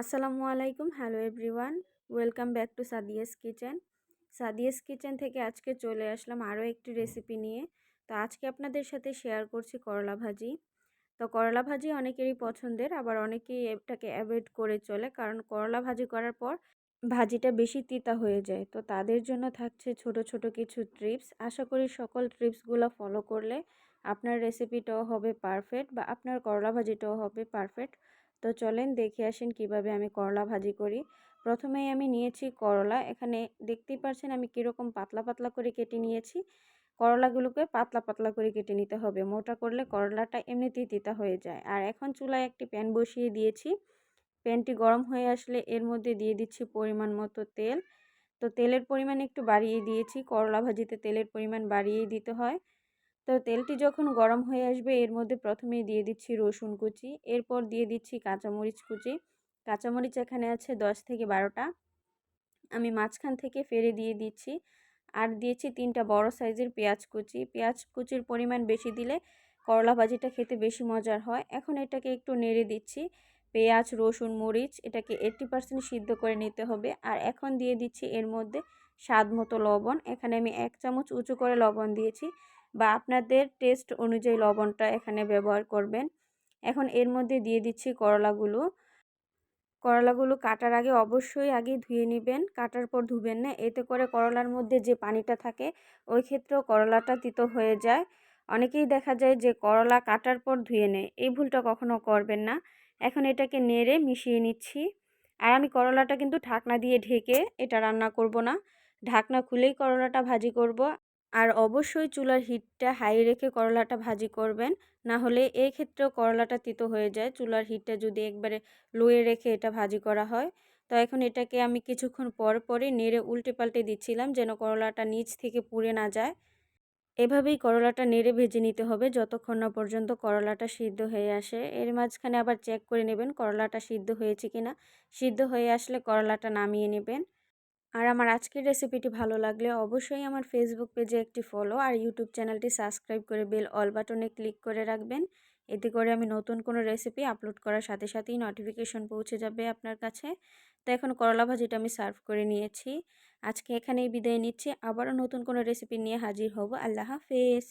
আসসালামু আলাইকুম, hello everyone, welcome back to Sadia's kitchen. Sadia's kitchen থেকে আজকে চলে আসলাম আরও একটি রেসিপি নিয়ে। তো আজকে আপনাদের সাথে শেয়ার করছি করলা ভাজি। তো করলা ভাজি অনেকেরই পছন্দের, আবার অনেকেই এটাকে অ্যাভয়েড করে চলে, কারণ করলা ভাজি করার পর ভাজিটা বেশি তিতা হয়ে যায়। তো তাদের জন্য থাকছে ছোট ছোট কিছু ট্রিপস। আশা করি সকল ট্রিপসগুলো ফলো করলে আপনার রেসিপিটাও হবে পারফেক্ট, বা আপনার করলা ভাজিটাও হবে পারফেক্ট। তো চলেন দেখে আসেন কিভাবে আমি করলা ভাজি করি। প্রথমেই আমি নিয়েছি করলা। এখানে দেখতেই পাচ্ছেন আমি কীরকম পাতলা পাতলা করে কেটে নিয়েছি। করলাগুলোকে পাতলা পাতলা করে কেটে নিতে হবে, মোটা করলে করলাটা এমনিতেই তিতা হয়ে যায়। আর এখন চুলায় একটি প্যান বসিয়ে দিয়েছি। প্যানটি গরম হয়ে আসলে এর মধ্যে দিয়ে দিচ্ছি পরিমাণ মতো তেল। তো তেলের পরিমাণ একটু বাড়িয়ে দিয়েছি, করলা ভাজিতে তেলের পরিমাণ বাড়িয়েই দিতে হয়। তো তেলটি যখন গরম হয়ে আসবে এর মধ্যে প্রথমেই দিয়ে দিচ্ছি রসুন কুচি, এরপর দিয়ে দিচ্ছি কাঁচামরিচ কুচি। কাঁচামরিচ এখানে আছে 10 থেকে 12টা, আমি মাঝখান থেকে ফেলে দিয়ে দিচ্ছি। আর দিয়েছি 3টা বড় সাইজের পেঁয়াজ কুচি। পেঁয়াজ কুচির পরিমাণ বেশি দিলে করলা ভাজিটা খেতে বেশি মজার হয়। এখন এটাকে একটু নেড়ে দিচ্ছি। পেঁয়াজ, রসুন, মরিচ এটাকে 80% সিদ্ধ করে নিতে হবে। আর এখন দিয়ে দিচ্ছি এর মধ্যে স্বাদ মতো লবণ। এখানে আমি 1 চামচ উঁচু করে লবণ দিয়েছি, বা আপনাদের টেস্ট অনুযায়ী লবণটা এখানে ব্যবহার করবেন। এখন এর মধ্যে দিয়ে দিচ্ছি করলাগুলো। করলাগুলো কাটার আগে অবশ্যই আগে ধুয়ে নেবেন, কাটার পর ধুবেন না, এতে করে করলার মধ্যে যে পানিটা থাকে ওই ক্ষেত্রেও করলাটা তিতো হয়ে যায়। অনেকেই দেখা যায় যে করলা কাটার পর ধুয়ে নেয়, এই ভুলটা কখনো করবেন না। এখন এটাকে নেড়ে মিশিয়ে নিচ্ছি। আর আমি করলাটা কিন্তু ঢাকনা দিয়ে ঢেকে এটা রান্না করব না, ঢাকনা খুলেই করলাটা ভাজি করব। আর অবশ্যই চুলার হিটটা হাই রেখে করলাটা ভাজি করবেন, না হলে এই ক্ষেত্রেও করলাটা তিতো হয়ে যায় চুলার হিটটা যদি একবারে লোয়ে রেখে এটা ভাজি করা হয়। তো এখন এটাকে আমি কিছুক্ষণ পর পরে নেড়ে উল্টে পাল্টে দিচ্ছিলাম, যেন করলাটা নিচ থেকে পুড়ে না যায়। এভাবেই করলাটা নেড়ে ভেজে নিতে হবে যতক্ষণ না পর্যন্ত করলাটা সিদ্ধ হয়ে আসে। এর মাঝখানে আবার চেক করে নেবেন করলাটা সিদ্ধ হয়েছে কিনা। সিদ্ধ হয়ে আসলে করলাটা নামিয়ে নেবেন। আর আমার আজকের রেসিপিটি ভালো লাগলে অবশ্যই আমার ফেসবুক পেজে একটি ফলো আর ইউটিউব চ্যানেলটি সাবস্ক্রাইব করে বেল অল বাটনে ক্লিক করে রাখবেন। এতে করে আমি নতুন কোনো রেসিপি আপলোড করার সাথে সাথেই নোটিফিকেশন পৌঁছে যাবে আপনার কাছে। তো এখন করলা ভাজিটা আমি সার্ভ করে নিয়েছি। আজকে এখানেই বিদায় নিচ্ছি, আবারও নতুন কোনো রেসিপি নিয়ে হাজির হব। আল্লাহ হাফেজ।